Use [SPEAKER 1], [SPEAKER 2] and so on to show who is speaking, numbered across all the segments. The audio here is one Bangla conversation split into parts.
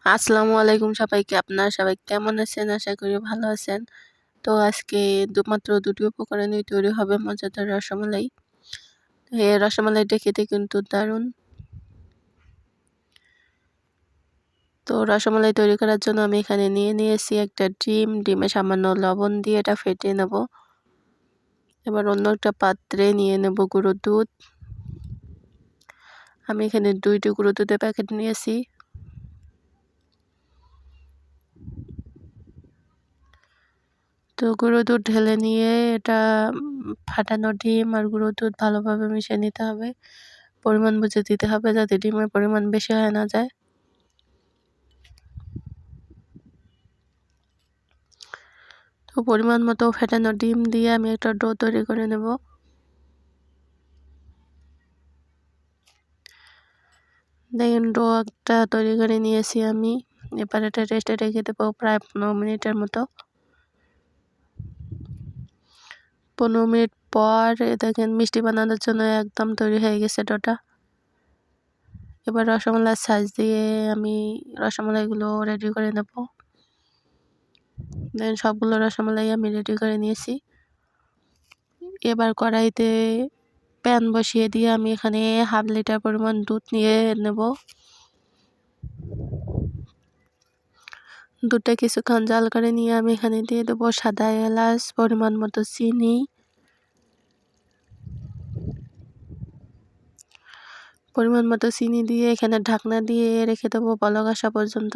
[SPEAKER 1] আসসালামু আলাইকুম সবাইকে। আপনারা সবাই কেমন আছেন? আশা করি ভালো আছেন। তো আজকে মাত্র ২ টি উপকরণেই তৈরি হবে মজাদার রসমালাই। এই রসমালাইটা খেতে কিন্তু দারুণ। তো রসমালাই তৈরি করার জন্য আমি এখানে নিয়েছি একটা ডিম। ডিমে সামান্য লবণ দিয়ে এটা ফেটিয়ে নেব। এবার অন্য একটা পাত্রে নিয়ে নেব গুঁড়ো দুধ। আমি এখানে ২ টি গুঁড়ো দুধের প্যাকেট নিয়েছি। তো গুঁড়ো দুধ ঢেলে নিয়ে এটা ফাটানো ডিম আর গুঁড়ো দুধ ভালোভাবে মিশিয়ে নিতে হবে। পরিমাণ বুঝে দিতে হবে যাতে ডিমের পরিমাণ বেশি হয়ে না যায়। তো পরিমাণ মতো ফেটানো ডিম দিয়ে আমি একটা ডো তৈরি করে নেব। দেখেন ডো একটা তৈরি করে নিয়েছি আমি। এবার এটা রেস্টে রেখে দেবো প্রায় ১৫ মিনিটের মতো। ১৫ মিনিট পর দেখেন মিষ্টি বানানোর জন্য একদম তৈরি হয়ে গেছে ডোটা। এবার রসমালাইয়ের সাইজ দিয়ে আমি রসমালাইগুলো রেডি করে নেব। দেন সবগুলো রসমালাই আমি রেডি করে নিয়েছি। এবার কড়াইতে প্যান বসিয়ে দিয়ে আমি এখানে 1/2 লিটার পরিমাণ দুধ নিয়ে নেব। দুধটা কিছুক্ষণ জাল করে নিয়ে আমি এখানে দিয়ে দেবো সাদা এলাচ, পরিমাণ মতো চিনি, দিয়ে এখানে ঢাকনা দিয়ে রেখে দেবো বলক আসা পর্যন্ত।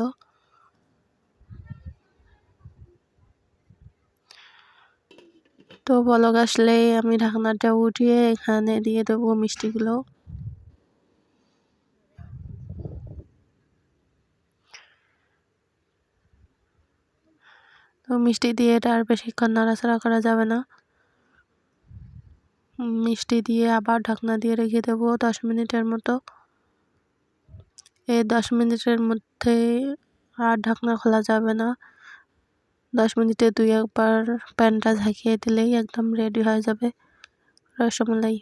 [SPEAKER 1] তো বলক আসলে আমি ঢাকনাটা উঠিয়ে এখানে দিয়ে দেবো মিষ্টিগুলো। তো মিষ্টি দিয়ে এটা আর বেশিক্ষণ নাড়াচাড়া করা যাবে না। মিষ্টি দিয়ে আবার ঢাকনা দিয়ে রেখে দেবো 10 মিনিটের মতো। এই 10 মিনিটের মধ্যে আর ঢাকনা খোলা যাবে না। 10 মিনিটে ২-১ বার প্যানটা ঝাঁকিয়ে দিলেই একদম রেডি হয়ে যাবে রসমালাই।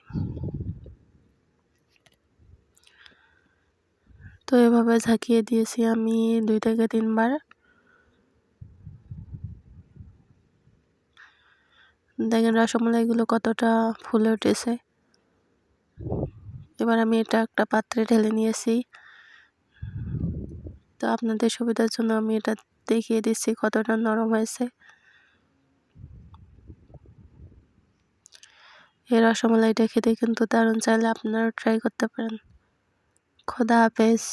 [SPEAKER 1] তো এভাবে ঝাঁকিয়ে দিয়েছি আমি ২ থেকে ৩ বার। দেখেন রসমালাইগুলো কতটা ফুলে উঠেছে। এবার আমি এটা একটা পাত্রে ঢেলে নিয়েছি। তো আপনাদের সুবিধার জন্য আমি এটা দেখিয়ে দিচ্ছি কতটা নরম হয়েছে। এই রসমালাইটা খেতে কিন্তু দারুণ, চাইলে আপনারাও ট্রাই করতে পারেন। খোদা হাফেজ।